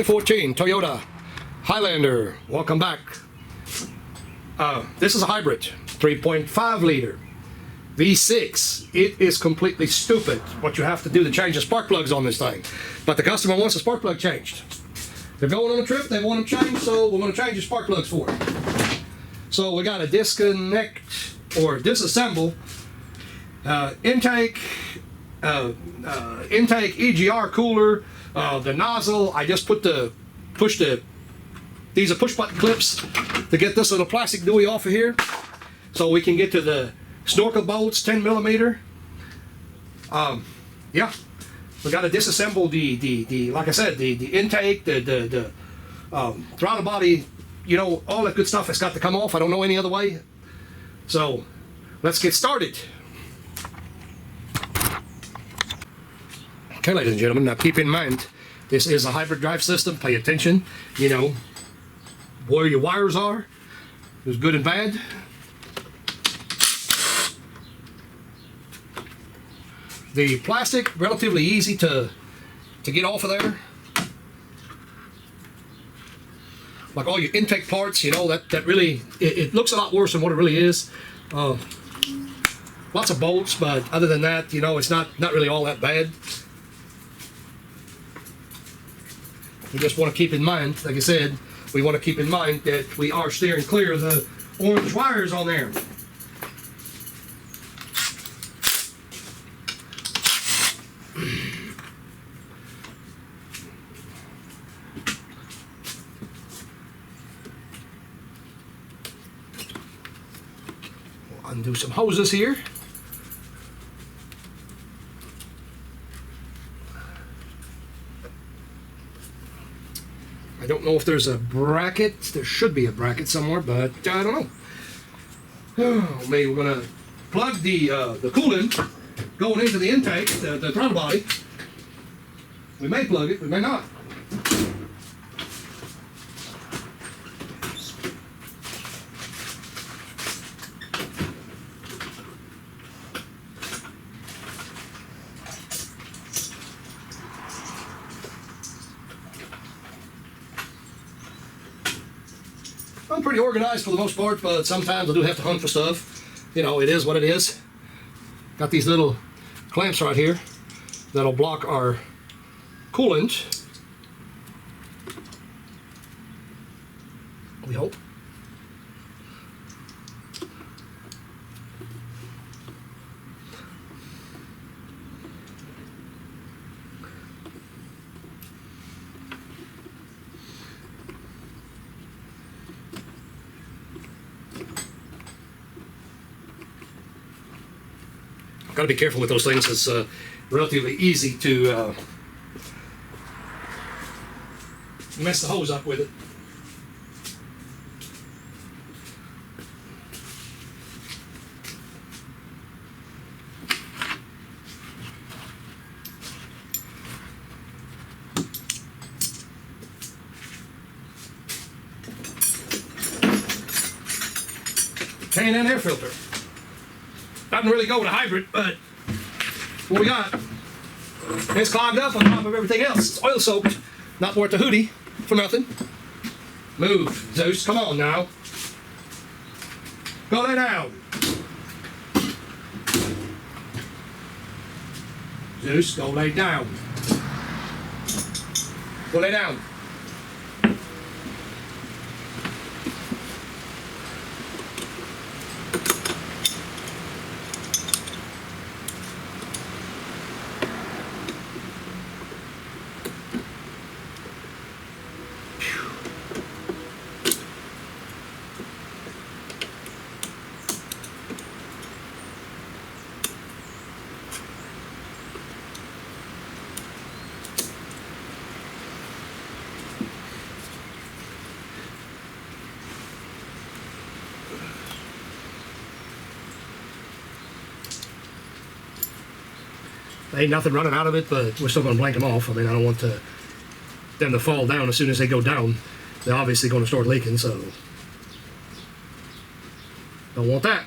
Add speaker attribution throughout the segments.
Speaker 1: 2014 Toyota Highlander. Welcome back. This is a hybrid, 3.5 liter V6. It is completely stupid what you have to do to change the spark plugs on this thing. But the customer wants the spark plug changed. They're going on a trip, they want them changed, so we're going to change the spark plugs for it. So we got to disconnect or disassemble intake EGR cooler, the nozzle. I just these are push button clips to get this little plastic dewey off of here, so we can get to the snorkel bolts, 10 millimeter. Yeah, we got to disassemble the like I said, the intake, the throttle body, you know, all that good stuff has got to come off. I don't know any other way. So let's get started. Okay, ladies and gentlemen, now keep in mind, this is a hybrid drive system. Pay attention, you know, where your wires are. There's good and bad. The plastic, relatively easy to get off of there. Like all your intake parts, you know, that really, it looks a lot worse than what it really is. Lots of bolts, but other than that, you know, it's not really all that bad. We just want to keep in mind, like I said, we want to keep in mind that we are steering clear of the orange wires on there. We'll undo some hoses here. I don't know if there's a bracket. There should be a bracket somewhere, but I don't know. Oh, maybe we're gonna plug the coolant going into the intake, the throttle body. We may plug it, we may not. I'm pretty organized for the most part, but sometimes I do have to hunt for stuff. You know, it is what it is. Got these little clamps right here that'll block our coolant. We hope. Got to be careful with those things. It's relatively easy to mess the hose up with it. K&N air filter. Doesn't really go with a hybrid, but what we got? It's clogged up on top of everything else. It's oil soaked. Not worth a hootie for nothing. Move, Zeus. Come on now. Go lay down. Zeus, go lay down. Go lay down. Ain't nothing running out of it, but we're still going to blank them off. I mean, I don't want them to fall down. As soon as they go down, they're obviously going to start leaking, so don't want that.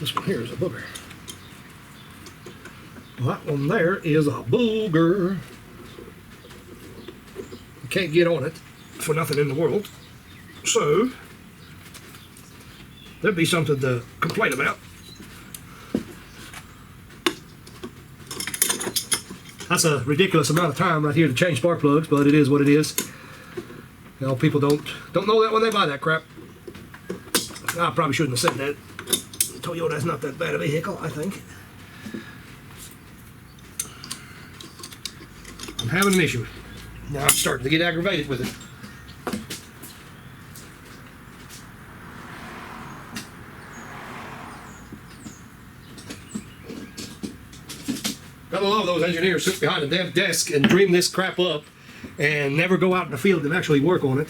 Speaker 1: This one here is a booger. That one there is a booger. You can't get on it for nothing in the world. So, there'd be something to complain about. That's a ridiculous amount of time right here to change spark plugs, but it is what it is. You know, people don't know that when they buy that crap. I probably shouldn't have said that. Toyota's not that bad a vehicle, I think. I'm having an issue. Now I'm starting to get aggravated with it. Gotta love those engineers sit behind a damn desk and dream this crap up and never go out in the field and actually work on it.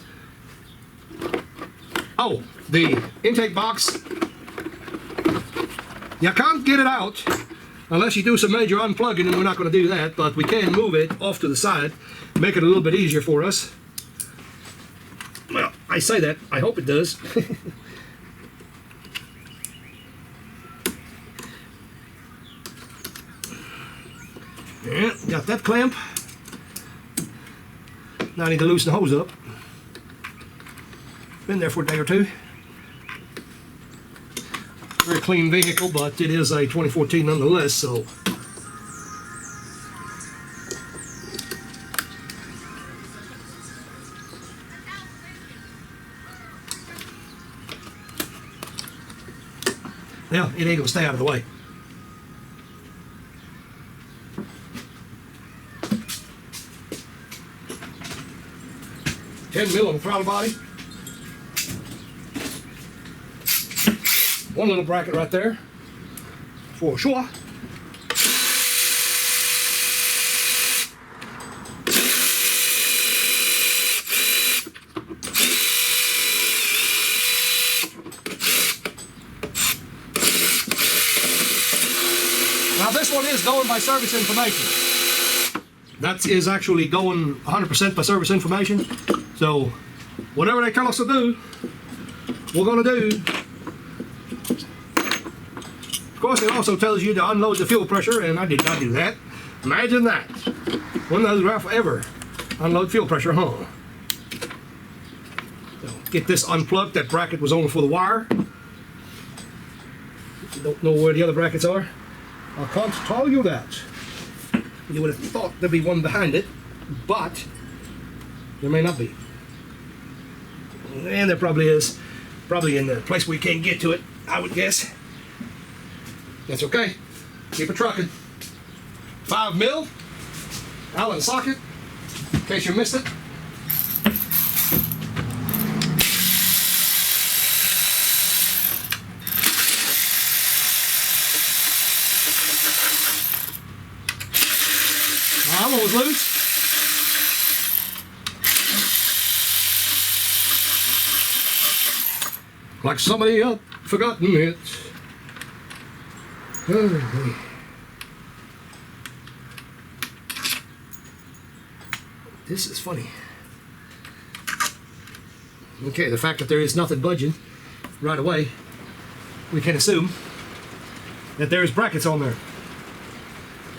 Speaker 1: Oh, the intake box. You can't get it out unless you do some major unplugging, and we're not going to do that, but we can move it off to the side, make it a little bit easier for us. Well, I say that, I hope it does. Yeah, got that clamp. Now I need to loosen the hose up. Been there for a day or two. Very clean vehicle, but it is a 2014 nonetheless, so. Yeah, it ain't gonna stay out of the way. $10 on the throttle body. One little bracket right there, for sure. Now this one is going by service information. That is actually going 100% by service information. So whatever they tell us to do, we're going to do. Of course, it also tells you to unload the fuel pressure, and I did not do that. Imagine that. When does Ralph ever unload fuel pressure, huh? So, get this unplugged. That bracket was only for the wire. Don't know where the other brackets are. I can't tell you that. You would have thought there'd be one behind it, but there may not be. And there probably is. Probably in the place where you can't get to it, I would guess. That's okay. Keep it trucking. 5mm Allen socket, in case you missed it. That one was loose. Like somebody else forgotten it. Oh, this is funny. Okay, the fact that there is nothing budging right away, we can assume that there is brackets on there.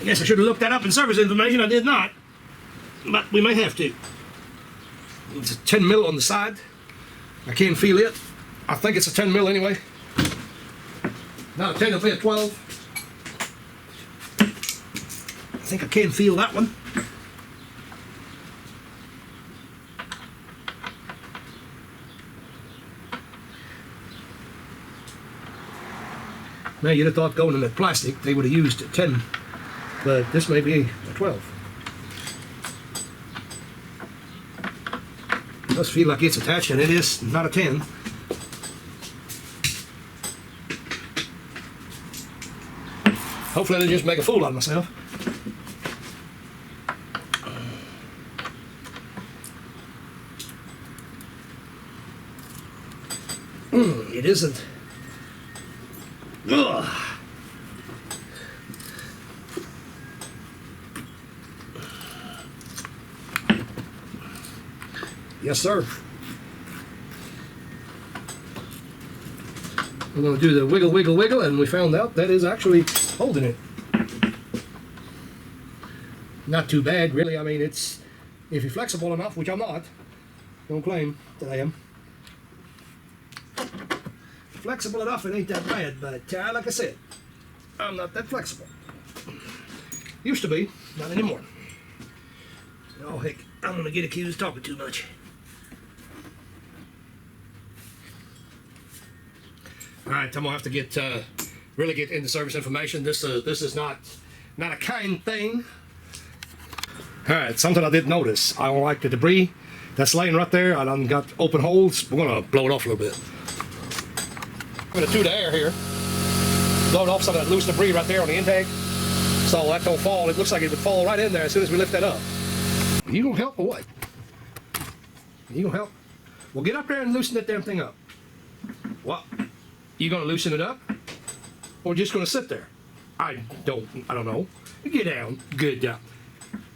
Speaker 1: I guess I should have looked that up in service information. I did not, but we may have to. It's a 10mm on the side. I can't feel it. I think it's a 10mm anyway. Not a 10, it'll be a 12. I think I can feel that one. Now you'd have thought going in that plastic they would have used a 10, but this may be a 12. It does feel like it's attached, and it is not a 10. Hopefully I didn't just make a fool out of myself. It isn't. Ugh. Yes, sir. We're going to do the wiggle, wiggle, wiggle, and we found out that is actually holding it. Not too bad, really. I mean, it's, if you're flexible enough, which I'm not, don't claim that I am. Flexible enough, it ain't that bad, but like I said, I'm not that flexible. Used to be, not anymore. Oh heck, I'm gonna get accused of talking too much. All right, I'm gonna have to get really get into service information. This is not a kind thing. All right, something I did notice. I don't like the debris that's laying right there. I done got open holes. We're gonna blow it off a little bit. I'm gonna do the air here. Blow it off some of that loose debris right there on the intake. So that don't fall. It looks like it would fall right in there as soon as we lift that up. You gonna help or what? You gonna help? Well, get up there and loosen that damn thing up. What? You gonna loosen it up? Or just gonna sit there? I don't know. Get down. Good job.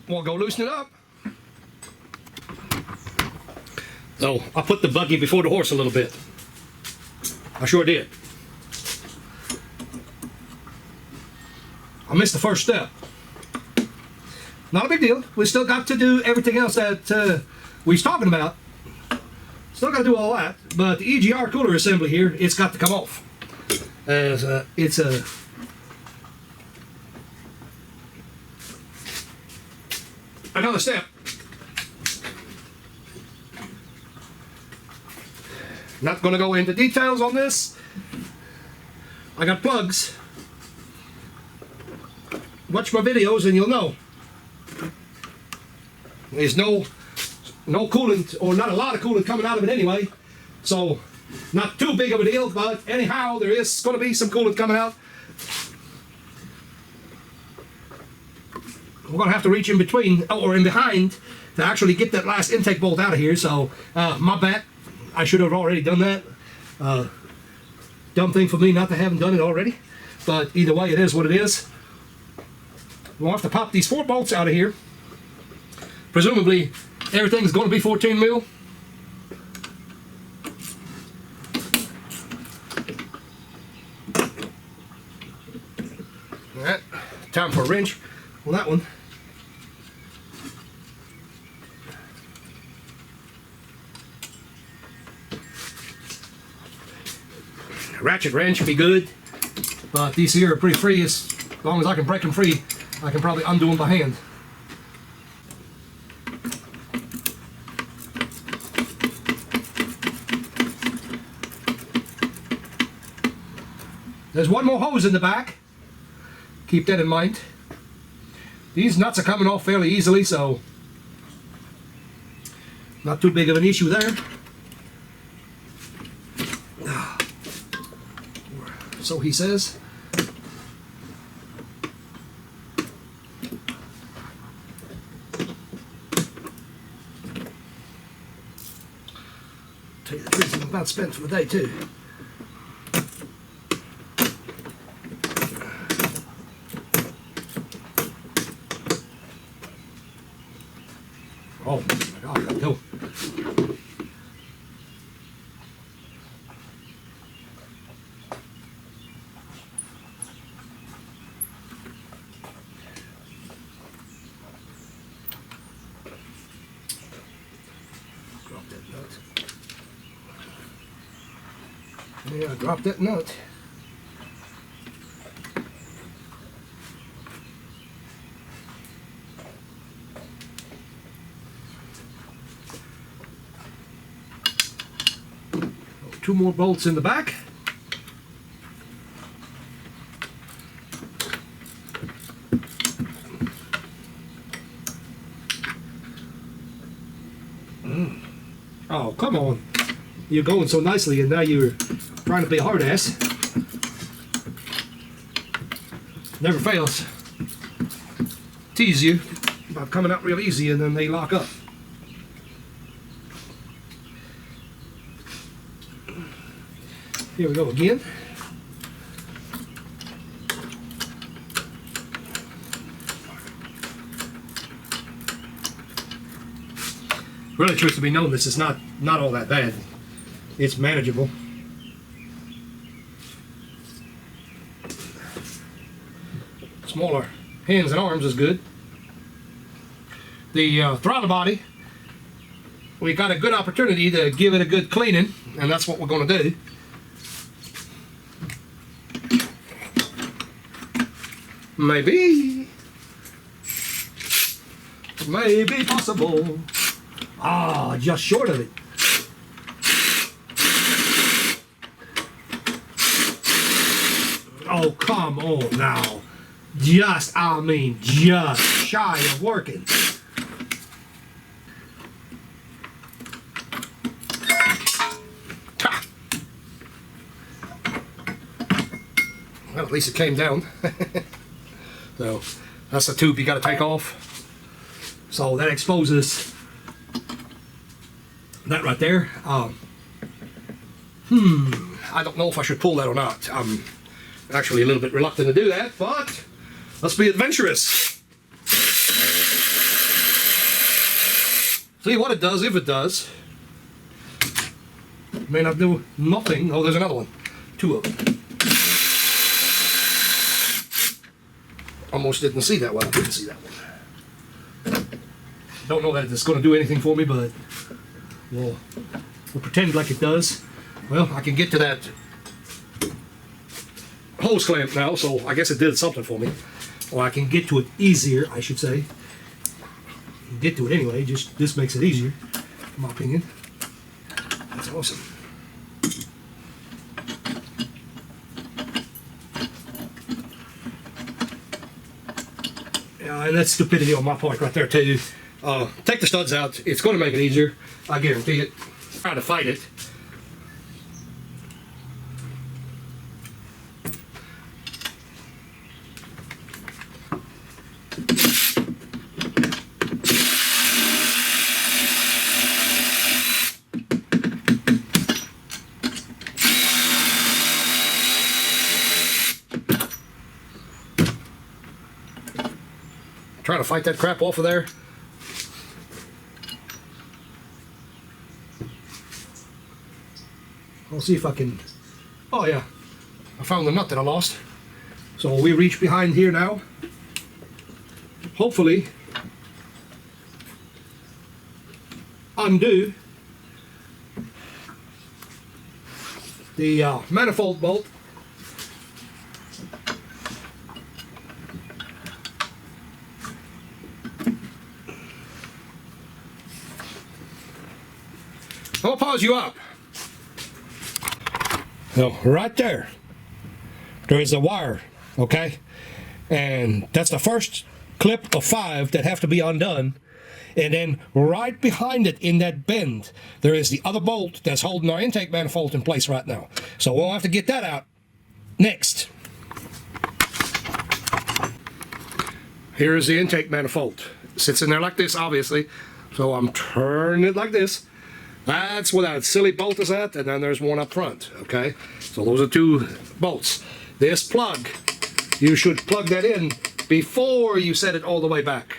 Speaker 1: Well, go loosen it up. So I put the buggy before the horse a little bit. I sure did. I missed the first step. Not a big deal. We still got to do everything else that we was talking about. Still got to do all that. But the EGR cooler assembly here, it's got to come off. It's a... another step. Not going to go into details on this. I got plugs. Watch my videos and you'll know. There's no coolant, or not a lot of coolant coming out of it anyway. So, not too big of a deal, but anyhow, there is going to be some coolant coming out. We're going to have to reach in between, or in behind, to actually get that last intake bolt out of here. So, my bad. I should have already done that. Dumb thing for me not to have done it already. But either way, it is what it is. We'll have to pop these 4 bolts out of here. Presumably, everything's going to be 14 mil. All right, time for a wrench. Well, that one. Ratchet wrench would be good, but these here are pretty free. As long as I can break them free, I can probably undo them by hand. There's one more hose in the back. Keep that in mind. These nuts are coming off fairly easily, so not too big of an issue there. So he says. Tell you the truth, I'm about spent for the day too. Oh my God, I gotta go. Drop that nut. Yeah, drop that nut. Two more bolts in the back. Oh, come on. You're going so nicely and now you're trying to be a hard ass. Never fails. Tease you about coming out real easy and then they lock up. Here we go again. Really, truth to be known, this is not all that bad. It's manageable. smaller hands and arms is good. The throttle body, we got a good opportunity to give it a good cleaning, and that's what we're going to do. Maybe possible. Ah, just short of it. Oh, come on now. Just shy of working. Well, at least it came down. So, that's the tube you got to take off. So that exposes that right there. I don't know if I should pull that or not. I'm actually a little bit reluctant to do that, but let's be adventurous. See what it does, if it does. It may not do nothing. Oh, there's another one. Two of them. Almost didn't see that one. Didn't see that one. Don't know that it's going to do anything for me, but we'll pretend like it does. Well, I can get to that hose clamp now, so I guess it did something for me. Or I can get to it easier, I should say. Get to it anyway, just this makes it easier, in my opinion. That's awesome. And that's stupidity on my part right there too. Take the studs out. It's going to make it easier. I guarantee it. Try to fight it. Trying to fight that crap off of there. I'll see if I can. Oh yeah, I found the nut that I lost. So we reach behind here now. Hopefully undo the manifold bolt. I'll pause you up. So right there is a wire, okay? And that's the first clip of 5 that have to be undone. And then right behind it in that bend, there is the other bolt that's holding our intake manifold in place right now. So we'll have to get that out next. Here is the intake manifold. It sits in there like this, obviously. So I'm turning it like this. That's where that silly bolt is at, and then there's one up front, okay? So those are 2 bolts. This plug, you should plug that in before you set it all the way back.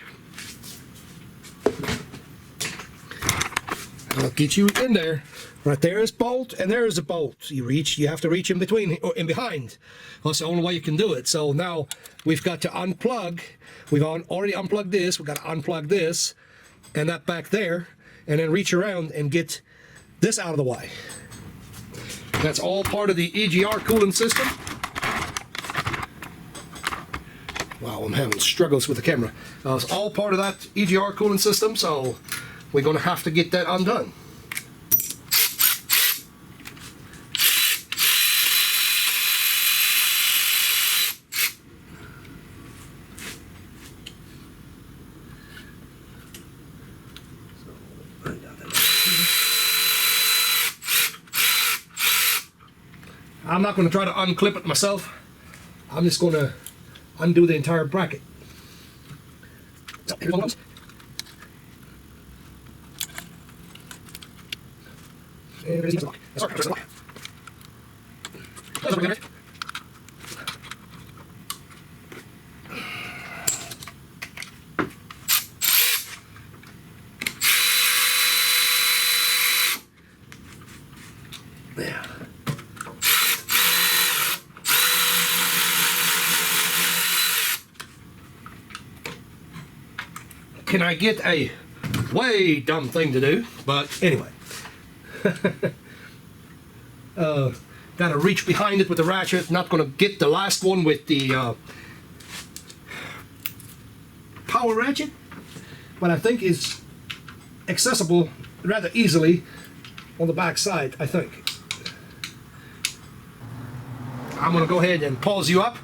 Speaker 1: I'll get you in there. Right there is bolt, and there is a bolt. You have to reach in between, or in behind. That's the only way you can do it. So now we've got to unplug. We've already unplugged this. We've got to unplug this, and that back there, and then reach around and get this out of the way. That's all part of the EGR cooling system. Wow, I'm having struggles with the camera. It's all part of that EGR cooling system, so we're going to have to get that undone. I'm not going to try to unclip it myself. I'm just going to undo the entire bracket. So, here's one of those. And there's the lock. Sorry, there's the lock. There. can I get a way dumb thing to do? But anyway. Gotta reach behind it with the ratchet. Not gonna get the last one with the power ratchet, but I think is accessible rather easily on the back side, I think. I'm gonna go ahead and pause you up.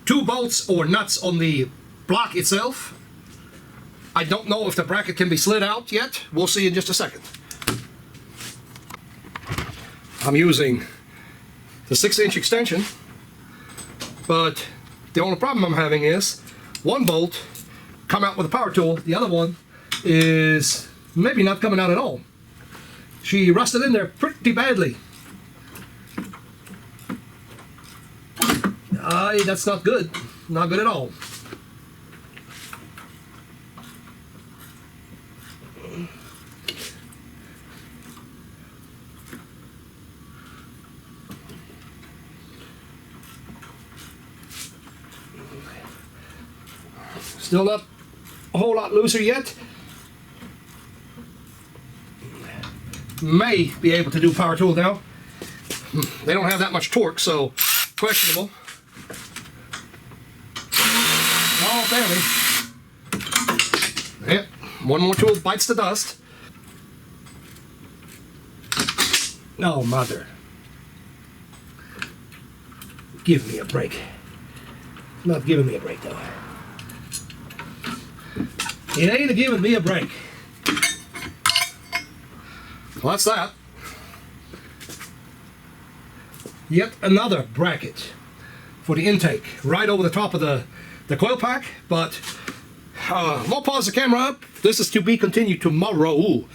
Speaker 1: 2 bolts or nuts on the block itself. I don't know if the bracket can be slid out yet. We'll see in just a second. I'm using the 6-inch extension, but the only problem I'm having is one bolt come out with a power tool, the other one is maybe not coming out at all. She rusted in there pretty badly. That's not good. Not good at all. Still not a whole lot looser yet. May be able to do power tool now. They don't have that much torque, so questionable. Oh, barely. Yep, one more tool bites the dust. No, mother. Give me a break. Not giving me a break, though. It ain't giving me a break. Well, that's that. Yet another bracket for the intake, right over the top of the coil pack, but we'll pause the camera up. This is to be continued tomorrow.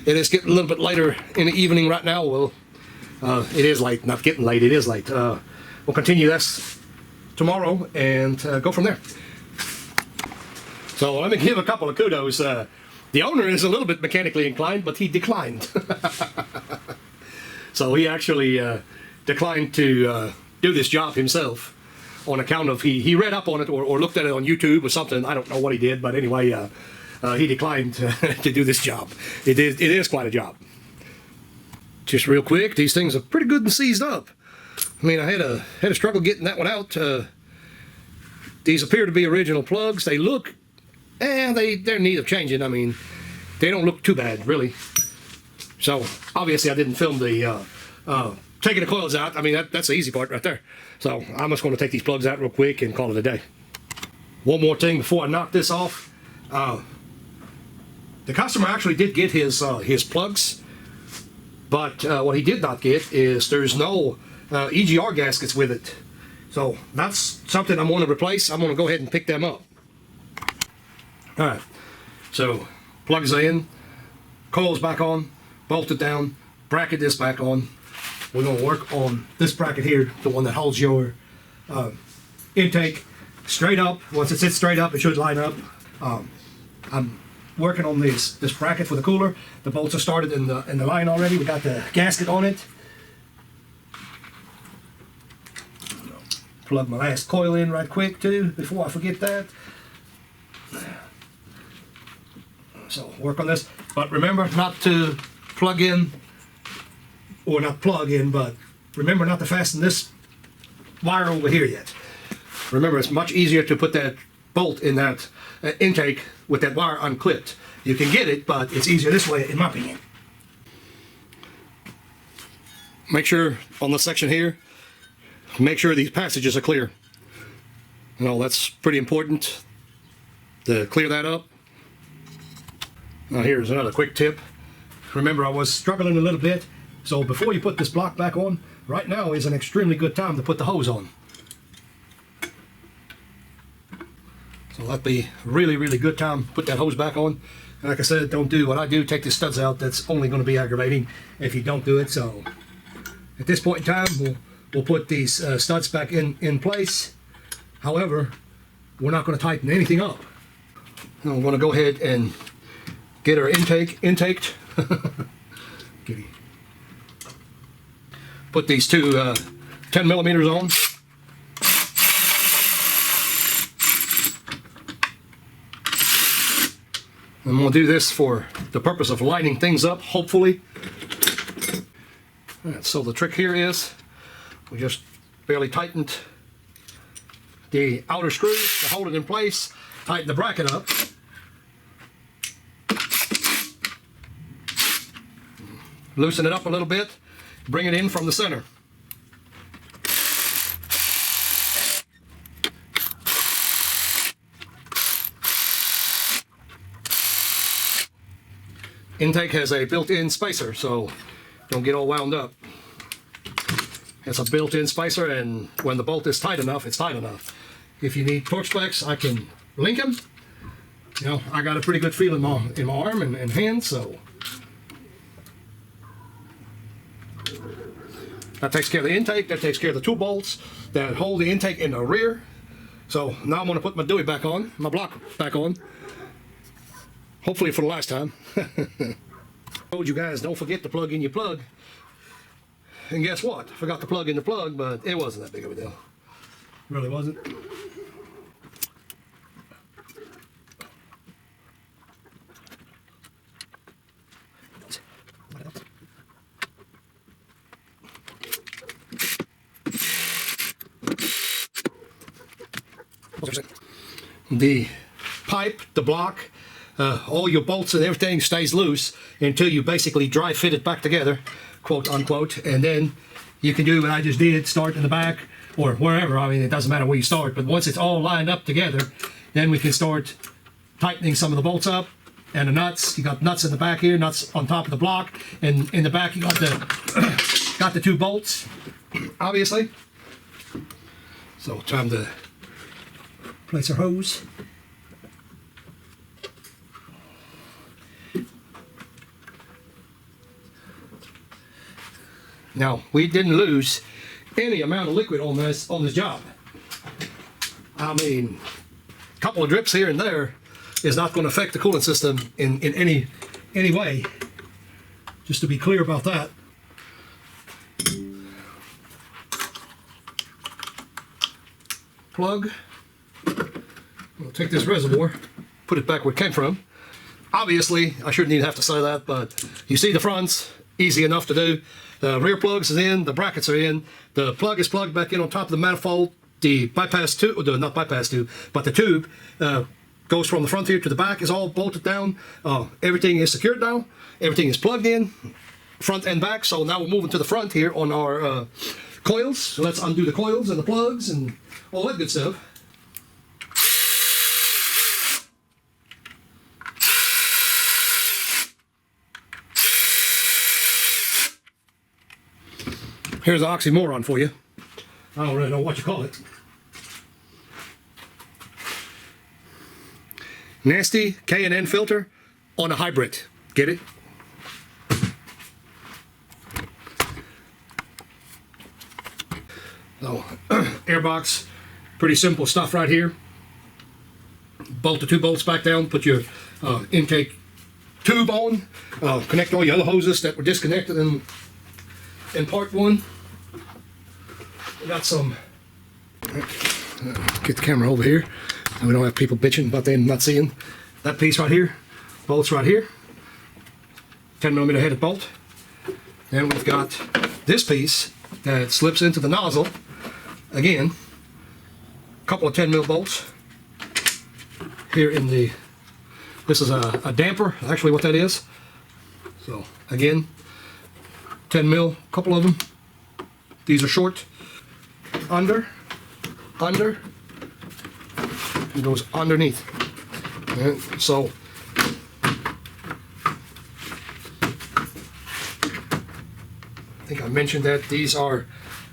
Speaker 1: It is getting a little bit later in the evening right now. Well, it is late, not getting late, it is late. We'll continue this tomorrow and go from there. So let me give a couple of kudos. The owner is a little bit mechanically inclined, but he declined. So he actually declined to do this job himself on account of he read up on it or looked at it on YouTube or something. I don't know what he did, but anyway, he declined to do this job. It is quite a job. Just real quick, these things are pretty good and seized up. I mean, I had a struggle getting that one out. These appear to be original plugs. They look, they're in need of changing. I mean, they don't look too bad, really. So obviously, I didn't film the taking the coils out. I mean, that's the easy part right there. So I'm just going to take these plugs out real quick and call it a day. One more thing before I knock this off. The customer actually did get his plugs, but what he did not get is there's no EGR gaskets with it. So that's something I'm going to replace. I'm going to go ahead and pick them up. All right. So plugs in, coils back on, bolted down, bracket this back on. We're going to work on this bracket here, the one that holds your intake straight up. Once it sits straight up, it should line up. I'm working on this bracket for the cooler. The bolts are started in the line already. We got the gasket on it. Plug my last coil in right quick too before I forget that. So work on this, but remember not to plug in, or not plug in, but remember not to fasten this wire over here yet. Remember, it's much easier to put that bolt in that intake with that wire unclipped. You can get it, but it's easier this way, in my opinion. Make sure on the section here, make sure these passages are clear. You know, that's pretty important to clear that up. Now here's another quick tip. Remember, I was struggling a little bit, so before you put this block back on, right now is an extremely good time to put the hose on. So that'd be really, really good time to put that hose back on. And like I said, don't do what I do, take the studs out. That's only going to be aggravating if you don't do it. So at this point in time, we'll put these studs back in place. However, we're not going to tighten anything up. Now I'm going to go ahead and get our intaked. Kitty. Put these two 10 millimeters on. I'm going to do this for the purpose of lining things up, hopefully. All right, so the trick here is we just barely tightened the outer screws to hold it in place, tighten the bracket up. Loosen it up a little bit, bring it in from the center. Intake has a built-in spacer, so don't get all wound up. It's a built-in spacer, and when the bolt is tight enough, it's tight enough. If you need torque specs, I can link them. You know, I got a pretty good feel in my arm and hand, so that takes care of the intake, that takes care of the two bolts that hold the intake in the rear. So now I'm going to put my Dewey back on, my block back on. Hopefully for the last time. Told you guys, don't forget to plug in your plug. And guess what? Forgot to plug in the plug, but it wasn't that big of a deal. Really wasn't. The pipe, the block, all your bolts and everything stays loose until you basically dry fit it back together, quote unquote, and then you can do what I just did, start in the back or wherever. I mean, it doesn't matter where you start, but once it's all lined up together, then we can start tightening some of the bolts up and the nuts. You got nuts in the back here, nuts on top of the block, and in the back you got the got the two bolts, obviously. So time to place our hose. Now, we didn't lose any amount of liquid on this job. I mean, a couple of drips here and there is not going to affect the coolant system in any way. Just to be clear about that. Plug. We'll take this reservoir, put it back where it came from. Obviously, I shouldn't even have to say that, but you see the fronts, easy enough to do. The rear plugs is in, the brackets are in, the plug is plugged back in on top of the manifold. The bypass tube, not bypass tube, but the tube goes from the front here to the back, is all bolted down. Everything is secured now, everything is plugged in, front and back. So now we're moving to the front here on our coils. So let's undo the coils and the plugs and all that good stuff. Here's an oxymoron for you. I don't really know what you call it. Nasty K&N filter on a hybrid. Get it? So, airbox, pretty simple stuff right here. Bolt the two bolts back down, put your intake tube on, connect all your other hoses that were disconnected in part one. We got some, get the camera over here so we don't have people bitching about them not seeing that piece right here. Bolts right here, 10mm headed bolt. Then we've got this piece that slips into the nozzle. Again, a couple of 10mm bolts here in the, this is a damper, actually what that is. So again, 10mm, a couple of them. These are short. Under, it goes underneath. And so I think I mentioned that these are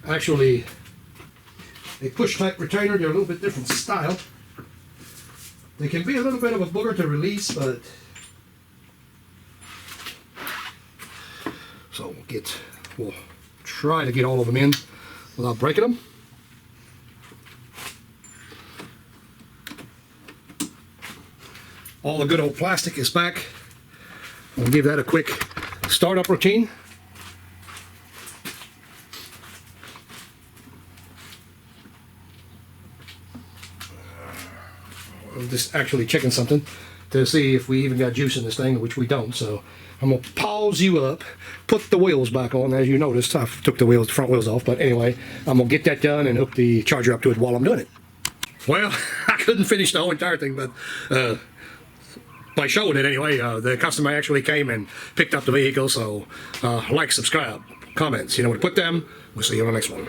Speaker 1: actually a push type retainer. They're a little bit different style. They can be a little bit of a booger to release, but so we'll try to get all of them in without breaking them. All the good old plastic is back. I'll give that a quick startup routine. I'm just actually checking something. to see if we even got juice in this thing, which we don't. So I'm gonna pause you up, put the wheels back on. As you noticed, I took the front wheels off, but anyway, I'm gonna get that done and hook the charger up to it while I'm doing it. Well, I couldn't finish the whole entire thing, but by showing it anyway, the customer actually came and picked up the vehicle. So like, subscribe, comments, you know where to put them. We'll see you on the next one.